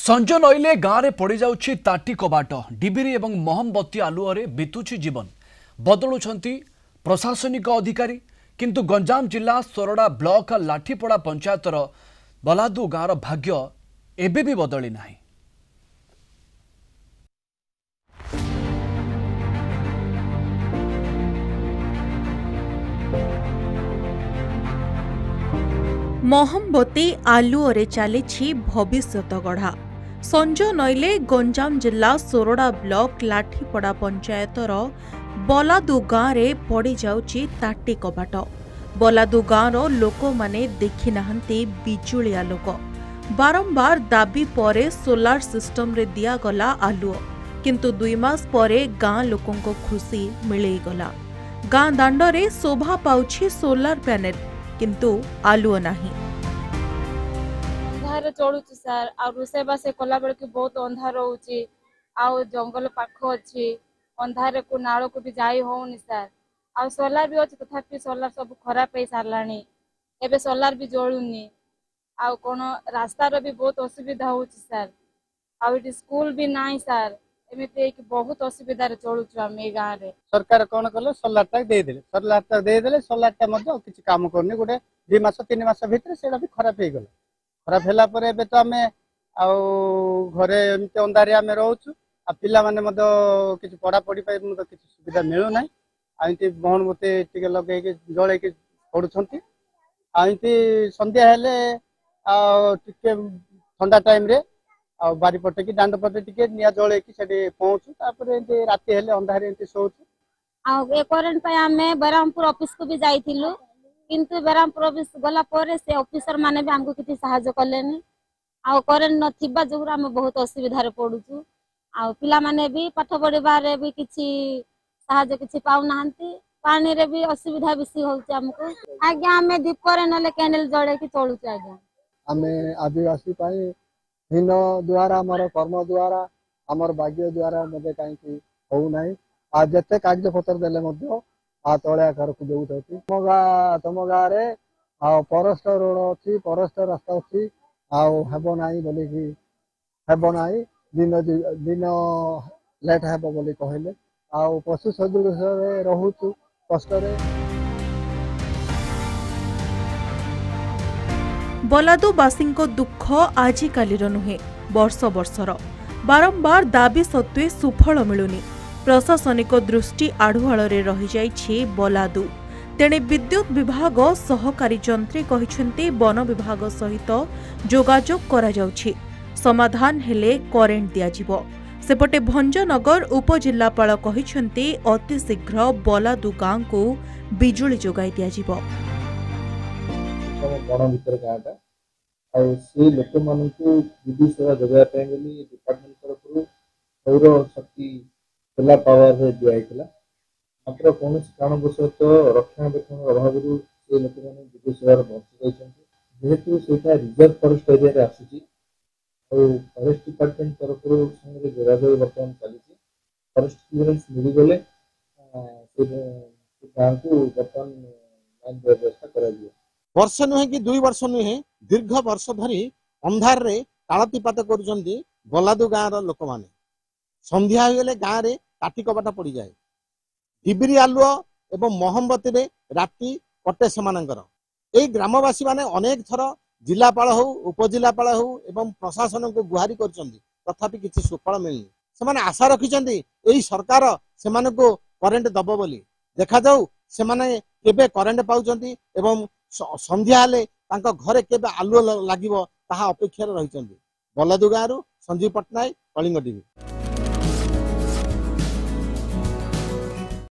संज नईले गाँव में पड़ जाऊँगी ताटी कबाट डिबिरी और महमबत्ती आलुअरे बितुची जीवन बदलुंट प्रशासनिक अधिकारी किंतु गंजाम जिला सोरडा ब्लॉक लाठीपड़ा पंचायतर बलादू गाँवर भाग्य एबे भी बदली नहीं। महमबत्ती आलुअरे चली भविष्यत गढ़ा संज नईले गंजाम जिला सोरडा ब्लॉक लाठीपड़ा पंचायतर बलादू गाँव में पड़ जाउची ताटी कबाट। बलादू गाँवर लोक माने देखि नाहंती बिजुली आलोक। बारंबार दाबी परे सोलार सिस्टम रे दिया गला आलुओ, किंतु 2 मास परे गाँ लोकों को खुशी मिले गला। गाँ दांडरे शोभा पाउछि सोलार पैनल किंतु आलुओ नाही। अंधार चलुची सर आ रोसे बासे कला बेल के बहुत अंधार होउची आ जंगल पाख अछि अंधार को नाळ को भी जाई होउनी सर आ सोलार भी अछि तथापि सोलार सब खराब पे सारलानी एबे सोलार भी जोड़ुनी आ कोन रास्ता रो भी बहुत असुविधा होउची सर आ इट स्कूल भी नाही सर एमिते कि बहुत असुविधा रे चलुछु हम ए गां रे। सरकार कोन कले सोलार तक दे देले सोलार ता मध्ये किछ काम करनी गोटे 2 मास 3 मास भीतर सेडा भी खराब हे गेल। खराब होला पर एबे तो हमें घरे एमते अंधारिया में रहउछु आ पिला माने मदो किछ पढ़ा पढ़ी पाई मदो किछ सुविधा मिलु नै आइते बहन मते टिके लगे के जळे के पढुछंती आइते संध्या हेले आ टिके ठंडा टाइम रे आ बारी पटे की दांड पटे टिके निया जळे की सेडी पहुंचु तापर एते राती हेले अंधारे एते सोचु आ ए करंट पे हमें बरामपुर ऑफिस को भी जाइथिलु किंतु बरामपुर ऑफिस गला पर से ऑफिसर माने भी हमको किछि सहायता करलेनी आ करंट नथिबा जोरा हम बहुत असुविधा रे पडुछु आ पिला माने भी पाठ पढिबा रे भी किछि सहायता किछि पाउ नाहंती पानी रे भी असुविधा बेसी होउछ हमको। आज्ञा हमें दीप रे नले कैंडल जळे की चलुछ। आज्ञा हमें आदिवासी पाई दिन द्वारा हमर कर्म द्वारा हमर भाग्य द्वारा मते काई की हो नाही आ जते कागज पत्र देले मध्ये आ तळे घर को देउथि तम गाँ रे आ फॉरेस्ट रोड अछि फॉरेस्ट रास्ता अछि आ हेबो नाही बोली की हेबो नाही दिन लेट हेबो बोली कहले आ पशु सदृश रे रहउछु कष्ट रे। बलादूवासी दुख आजिकालीर नुहे वर्ष वर्षर बारंबार दाबी सत्वे सुफल मिलुनी। प्रशासनिक दृष्टि आढ़ुआଳରେ रही बलादू तेणे विद्युत विभाग सहकारी जंत्री कहिसेंती वन विभाग सहित जोगाजोग करा जाउछि समाधान हेले करेंट दियाजिवो। सेपटे भंजनगर उपजिल्लापाल कहिसेंती अति शीघ्र बलादू गाँ को बिजुली जोगाई दियाजिवो। लोक मान विद्युत सेवा जोगाई डिपार्टमेंट तरफ सौर शक्ति सोलार पावर दिया मात्र कौन कारणवश रक्षणाबेक्षण अभाव से लोक मैंने विद्युत सेवार बंची जाती जेहेतु से रिजर्व फॉरेस्ट एरिया आसूची फॉरेस्ट डिपार्टमेंट तरफ जोगाजोग बर्तमान चली फॉरेस्ट क्लियरेंस मिलगले गाँव को बर्तमान लाइन व्यवस्था कर वर्ष नुहे कि 2 वर्ष नुहे दीर्घ वर्ष धरी अंधार रे तालतीपात कर बलादू गाँव लोक मैंने संध्या होगले गाँव रे ताटी कबाट पड़ जाए डिबिरी आलुओ एवं महमबत्ती रे राति कटे से ग्रामवासी माने अनेक थर जिलापाल हो उपजिलापाल हो एवं प्रशासन को गुहारी कर तथापि किसी सुफल मिलनी से आशा रखिंट सरकार से करेन्ट दब बोली देखा जाऊ से केबे करेन्ट पाउचंती एवं संध्या हेले घरे केबे आलुओ लागिबो ताहा अपेक्षा रहिचंती। बलादू गाँव संजीव पट्टनायक कलिंग टीवी।